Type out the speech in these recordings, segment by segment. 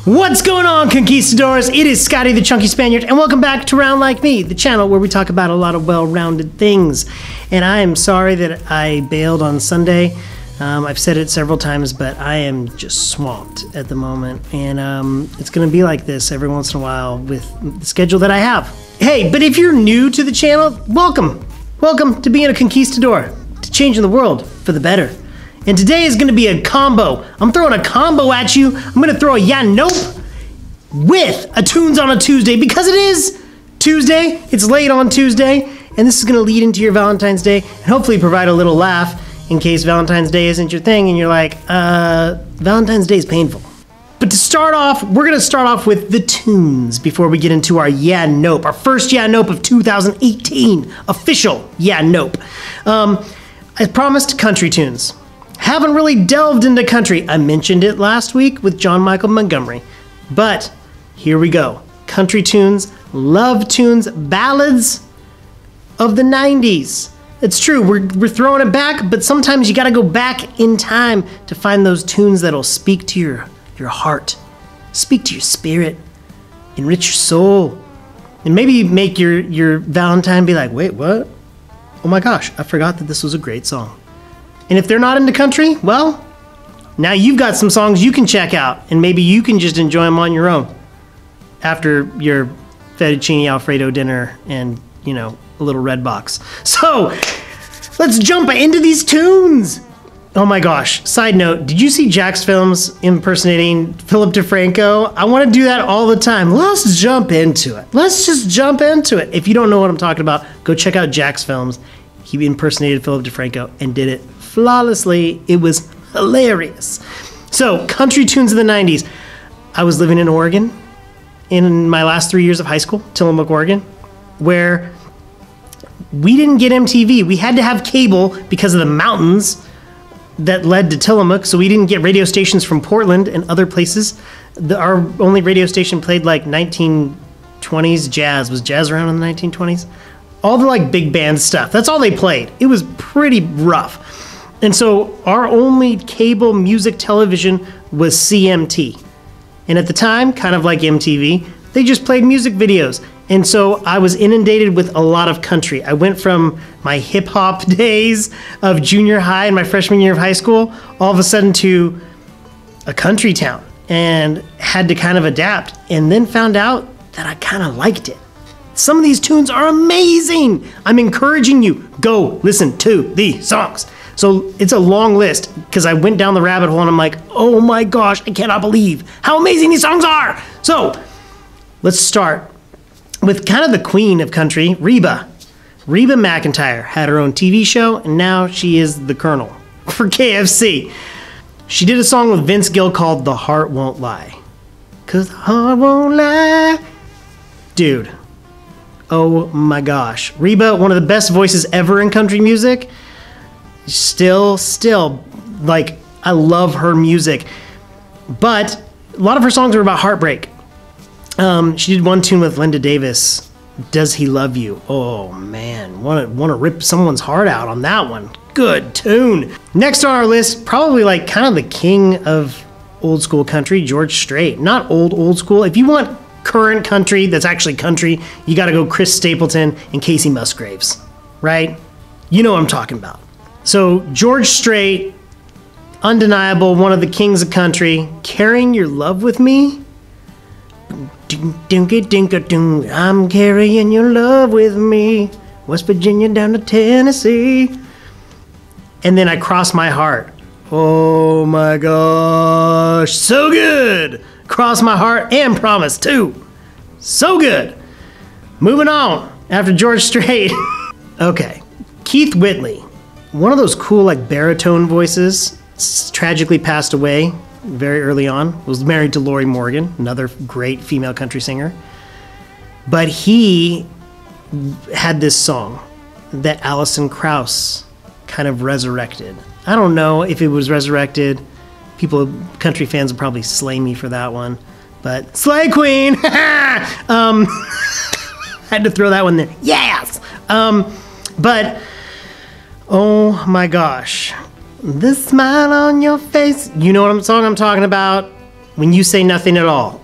What's going on, conquistadors? It is Scotty the Chunky Spaniard, and welcome back to Round Like Me, the channel where we talk about a lot of well-rounded things. And I am sorry that I bailed on Sunday. I've said it several times, but I am just swamped at the moment. And it's going to be like this every once in a while with the schedule that I have. Hey, but if you're new to the channel, welcome. Welcome to being a conquistador, to changing the world for the better. And today is going to be a combo. I'm throwing a combo at you. I'm going to throw a yeah, nope with a Tunes on a Tuesday because it is Tuesday. It's late on Tuesday. And this is going to lead into your Valentine's Day and hopefully provide a little laugh in case Valentine's Day isn't your thing and you're like, Valentine's Day is painful. But to start off, we're going to start off with the tunes before we get into our yeah, nope. Our first yeah, nope of 2018. Official yeah, nope. I promised country tunes. Haven't really delved into country. I mentioned it last week with John Michael Montgomery. But here we go. Country tunes, love tunes, ballads of the 90s. It's true, we're throwing it back, but sometimes you gotta go back in time to find those tunes that'll speak to your heart, speak to your spirit, enrich your soul, and maybe make your Valentine be like, wait, what? Oh my gosh, I forgot that this was a great song. And if they're not into country, well, now you've got some songs you can check out, and maybe you can just enjoy them on your own after your fettuccine Alfredo dinner and, you know, a little red box. So, let's jump into these tunes. Oh my gosh, side note, did you see Jack's Films impersonating Philip DeFranco? I want to do that all the time. Let's jump into it. Let's just jump into it. If you don't know what I'm talking about, go check out Jack's Films. He impersonated Philip DeFranco and did it flawlessly. It was hilarious. So, country tunes of the 90s. I was living in Oregon in my last 3 years of high school, Tillamook, Oregon, where we didn't get MTV. We had to have cable because of the mountains that led to Tillamook, so we didn't get radio stations from Portland and other places. Our only radio station played like 1920s jazz. Was jazz around in the 1920s? All the like big band stuff. That's all they played. It was pretty rough. And so our only cable music television was CMT. And at the time, kind of like MTV, they just played music videos. And so I was inundated with a lot of country. I went from my hip hop days of junior high and my freshman year of high school, all of a sudden to a country town, and had to kind of adapt, and then found out that I kind of liked it. Some of these tunes are amazing. I'm encouraging you, go listen to these songs. So it's a long list because I went down the rabbit hole and I'm like, oh my gosh, I cannot believe how amazing these songs are. So let's start with kind of the queen of country, Reba. Reba McEntire had her own TV show, and now she is the Colonel for KFC. She did a song with Vince Gill called The Heart Won't Lie. 'Cause the heart won't lie. Dude, oh my gosh. Reba, one of the best voices ever in country music. Still, like, I love her music. But a lot of her songs are about heartbreak. She did one tune with Linda Davis, Does He Love You? Oh man, want to rip someone's heart out on that one. Good tune. Next on our list, probably like kind of the king of old school country, George Strait. Not old school. If you want current country that's actually country, you got to go Chris Stapleton and Casey Musgraves, right? You know what I'm talking about. So George Strait, undeniable, one of the kings of country, Carrying Your Love With Me. I'm carrying your love with me, West Virginia down to Tennessee. And then I Cross My Heart. Oh my gosh, so good. Cross My Heart and Promise too. So good. Moving on after George Strait. Okay, Keith Whitley. One of those cool like baritone voices, tragically passed away very early on, was married to Lori Morgan, another great female country singer. But he had this song that Alison Krauss kind of resurrected. I don't know if it was resurrected. People, country fans will probably slay me for that one. But Slay Queen! Had to throw that one there. Yes! But, oh my gosh. The smile on your face. You know what song I'm talking about. When You Say Nothing at All.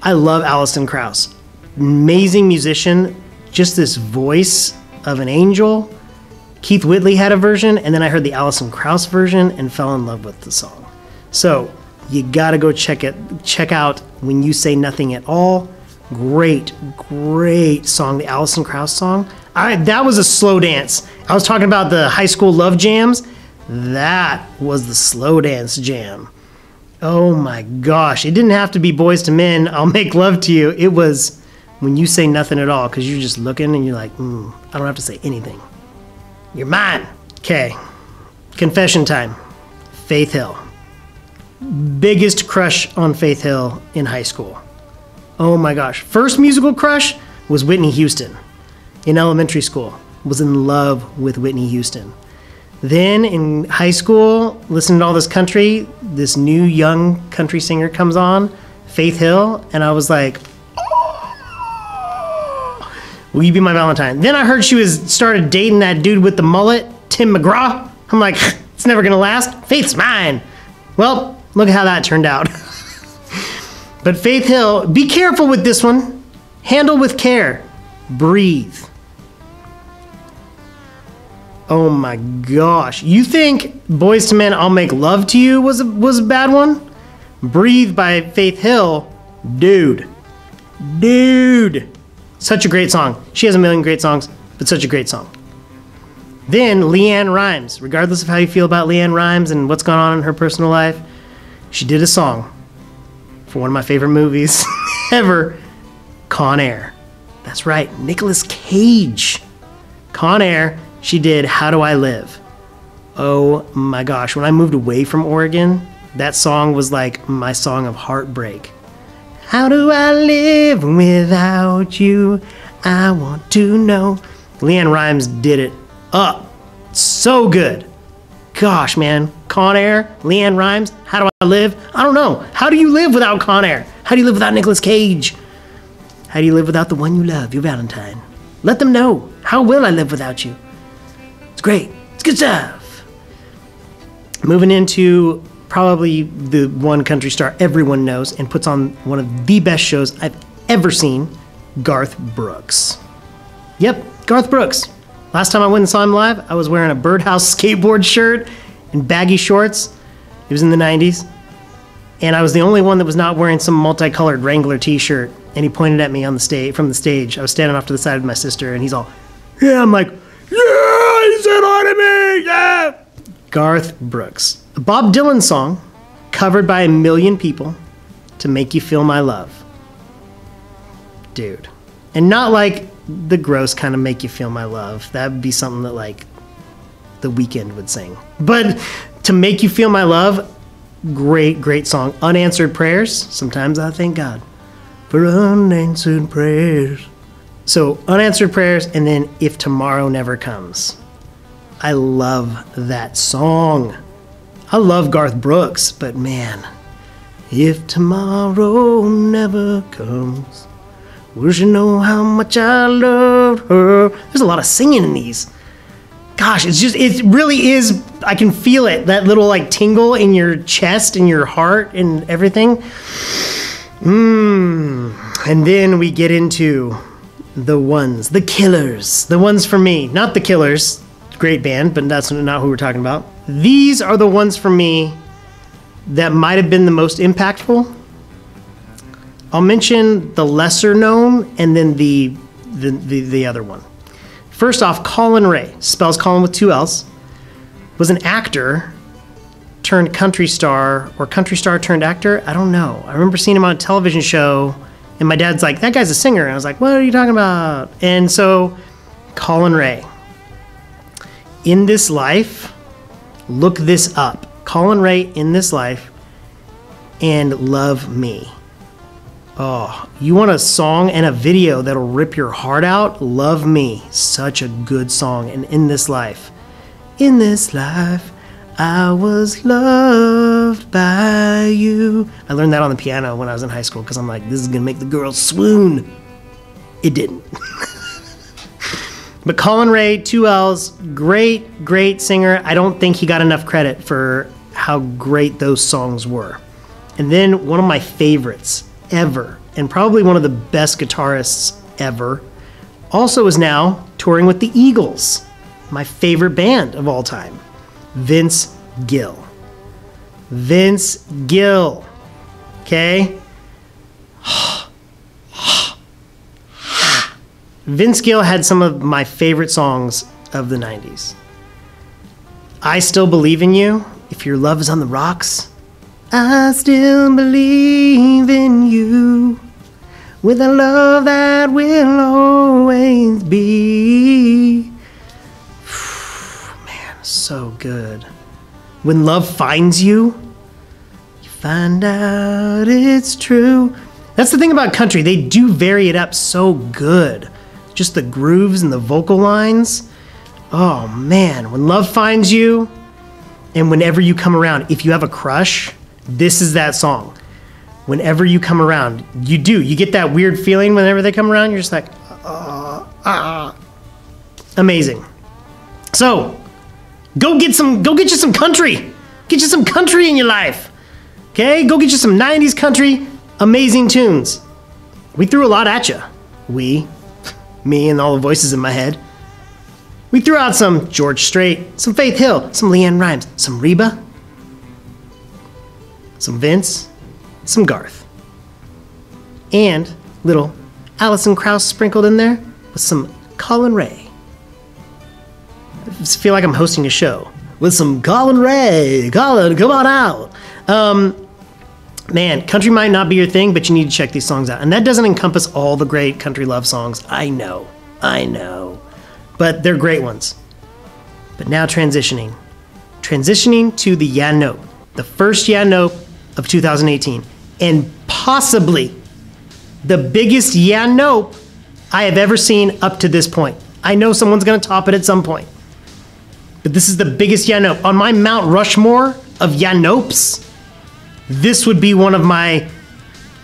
I love Alison Krauss. Amazing musician, just this voice of an angel. Keith Whitley had a version, and then I heard the Alison Krauss version and fell in love with the song. So you gotta go check out When You Say Nothing at All. Great song, the Alison Krauss song. That was a slow dance. I was talking about the high school love jams. That was the slow dance jam. Oh my gosh, it didn't have to be Boys to Men, I'll Make Love to You. It was When You Say Nothing at All, because you're just looking and you're like, I don't have to say anything. You're mine. Okay, confession time. Faith Hill. Biggest crush on Faith Hill in high school. Oh my gosh. First musical crush was Whitney Houston. In elementary school, was in love with Whitney Houston. Then in high school, listening to all this country, this new young country singer comes on, Faith Hill, and I was like, oh, will you be my Valentine? Then I heard she started dating that dude with the mullet, Tim McGraw. I'm like, it's never gonna last. Faith's mine. Well, look at how that turned out. But Faith Hill, be careful with this one. Handle with care. Breathe. Oh my gosh. You think Boys to Men, I'll Make Love to You was a bad one? Breathe by Faith Hill. Dude. Such a great song. She has a million great songs, but such a great song. Then LeAnn Rimes. Regardless of how you feel about LeAnn Rimes and what's gone on in her personal life, she did a song for one of my favorite movies ever, Con Air. That's right, Nicolas Cage. Con Air. She did How Do I Live? Oh my gosh, when I moved away from Oregon, that song was like my song of heartbreak. How do I live without you? I want to know. LeAnn Rimes did it up. So good. Gosh, man. Con Air, LeAnn Rimes, How Do I Live? I don't know. How do you live without Con Air? How do you live without Nicolas Cage? How do you live without the one you love, your Valentine? Let them know. How will I live without you? It's great. It's good stuff. Moving into probably the one country star everyone knows and puts on one of the best shows I've ever seen, Garth Brooks. Yep, Garth Brooks. Last time I went and saw him live, I was wearing a Birdhouse skateboard shirt and baggy shorts. It was in the 90s. And I was the only one that was not wearing some multicolored Wrangler t-shirt. And he pointed at me on the stage, from the stage. I was standing off to the side with my sister, and he's all, yeah, I'm like, yeah, he said hi to me, yeah. Garth Brooks. A Bob Dylan song covered by 1 million people to Make You Feel My Love. Dude. And not like the gross kind of Make You Feel My Love. That would be something that like The Weeknd would sing. But To Make You Feel My Love, great song. Unanswered Prayers. Sometimes I thank God for unanswered prayers. So Unanswered Prayers, and then If Tomorrow Never Comes. I love that song. I love Garth Brooks, but man, if tomorrow never comes, will she know how much I love her? There's a lot of singing in these. Gosh, it really is, I can feel it, that little like tingle in your chest and your heart and everything. And then we get into the ones, the Killers, the ones for me, not the Killers, great band, but that's not who we're talking about. These are the ones for me that might have been the most impactful. I'll mention the lesser known and then the other one. First off, Colin Ray, spells Colin with 2 L's, was an actor turned country star, or country star turned actor. I don't know. I remember seeing him on a television show, and my dad's like, that guy's a singer. And I was like, what are you talking about? And so, Colin Ray. In This Life, look this up. Colin Ray, In This Life, and Love Me. Oh, you want a song and a video that'll rip your heart out? Love Me. Such a good song. And In This Life. In this life, I was loved by you. I learned that on the piano when I was in high school because I'm like, this is going to make the girls swoon. It didn't. But Colin Ray, 2 L's, great singer. I don't think he got enough credit for how great those songs were. And then one of my favorites ever, and probably one of the best guitarists ever, also is now touring with the Eagles, my favorite band of all time, Vince Gill. Vince Gill, okay? Vince Gill had some of my favorite songs of the 90s. I Still Believe in You, If Your Love Is on the Rocks. I still believe in you with a love that will always be. Man, so good. When Love Finds You, you find out it's true. That's the thing about country. They do vary it up so good. Just the grooves and the vocal lines. Oh man, When Love Finds You and Whenever You Come Around. If you have a crush, this is that song. Whenever you come around, you get that weird feeling whenever they come around. You're just like, amazing. So, go get you some country. Get you some country in your life. Okay, go get you some 90s country, amazing tunes. We threw a lot at you. Me and all the voices in my head. We threw out some George Strait, some Faith Hill, some Leanne Rimes, some Reba, some Vince, some Garth, and little Alison Krauss sprinkled in there with some Colin Ray. I just feel like I'm hosting a show with some Colin Ray. Colin, come on out. Man, country might not be your thing, but you need to check these songs out. And that doesn't encompass all the great country love songs. I know. But they're great ones. But now transitioning to the Ya Nope, the first Ya Nope of 2018, and possibly the biggest Ya Nope I have ever seen up to this point. I know someone's gonna top it at some point, but this is the biggest Ya Nope. On my Mount Rushmore of Ya Nopes, this would be one of my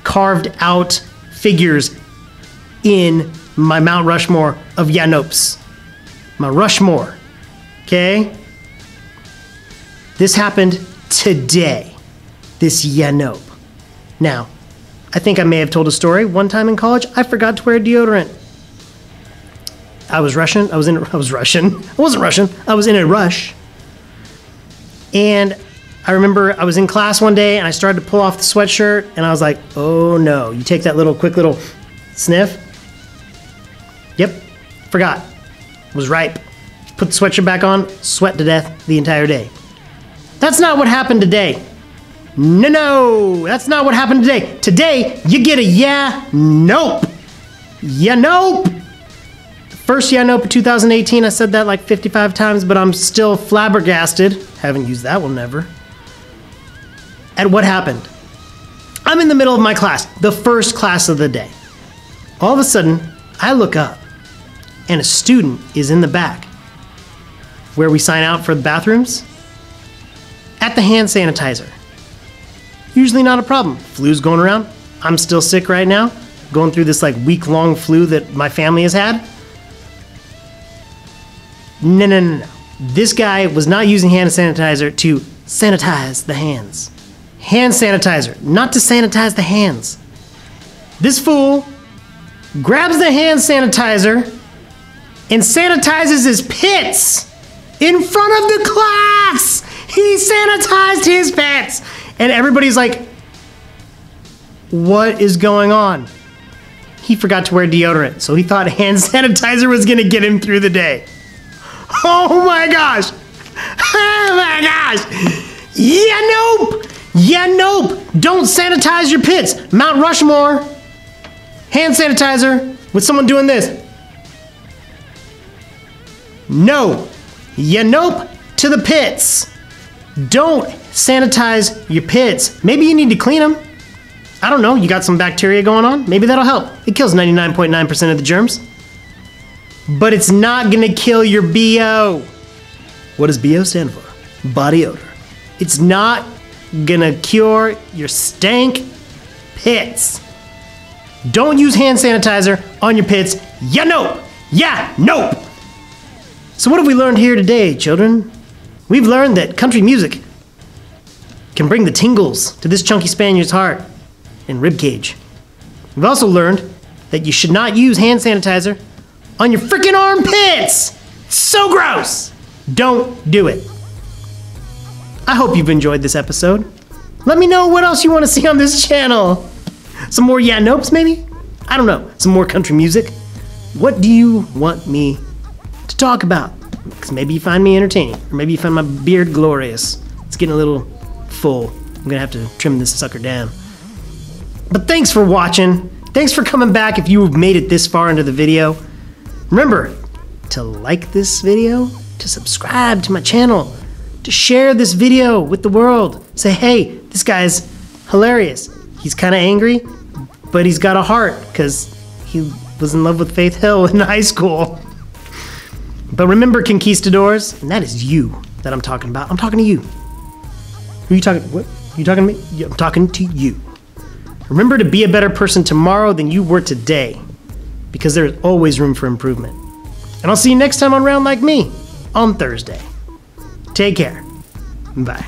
carved out figures in my Mount Rushmore of Ya Nopes. My Rushmore, okay? This happened today, this Ya Nope. Now, I think I may have told a story. One time in college, I forgot to wear deodorant. I was Russian. I wasn't Russian. I was in a rush. And I remember I was in class one day and I started to pull off the sweatshirt and I was like, oh no. You take that quick little sniff. Yep, forgot. Was ripe. Put the sweatshirt back on, sweat to death the entire day. That's not what happened today. No, that's not what happened today. Today, you get a Ya Nope. Ya Nope. First Ya Nope of 2018, I said that like 55 times, but I'm still flabbergasted. Haven't used that one ever. At what happened. I'm in the middle of my class, the first class of the day. All of a sudden, I look up, and a student is in the back, where we sign out for the bathrooms, at the hand sanitizer. Usually not a problem. Flu's going around. I'm still sick right now, going through this like week-long flu that my family has had. No. This guy was not using hand sanitizer to sanitize the hands. Hand sanitizer, not to sanitize the hands. This fool grabs the hand sanitizer and sanitizes his pits in front of the class. He sanitized his pits. And everybody's like, what is going on? He forgot to wear deodorant, so he thought hand sanitizer was gonna get him through the day. Oh my gosh. Oh my gosh. Ya Nope. Ya Nope. Don't sanitize your pits. Mount Rushmore. Hand sanitizer with someone doing this. No. Ya Nope to the pits. Don't sanitize your pits. Maybe you need to clean them. I don't know, you got some bacteria going on? Maybe that'll help. It kills 99.9% of the germs. But it's not gonna kill your BO. What does BO stand for? Body odor. It's not gonna cure your stank pits. Don't use hand sanitizer on your pits. Ya Nope. Ya Nope. So what have we learned here today, children? We've learned that country music can bring the tingles to this chunky Spaniard's heart and ribcage. We've also learned that you should not use hand sanitizer on your freaking armpits. It's so gross. Don't do it. I hope you've enjoyed this episode. Let me know what else you want to see on this channel. Some more yeah nopes maybe? I don't know. Some more country music? What do you want me to talk about? Because maybe you find me entertaining, or maybe you find my beard glorious. It's getting a little full. I'm gonna have to trim this sucker down. But thanks for watching. Thanks for coming back if you've made it this far into the video. Remember to like this video, to subscribe to my channel, to share this video with the world. Say, hey, this guy's hilarious. He's kind of angry, but he's got a heart because he was in love with Faith Hill in high school. But remember, conquistadors, and that is you that I'm talking about. I'm talking to you. Who are you talking? What? You talking to me? Yeah, I'm talking to you. Remember to be a better person tomorrow than you were today, because there's always room for improvement. And I'll see you next time on Round Like Me on Thursday. Take care. Bye.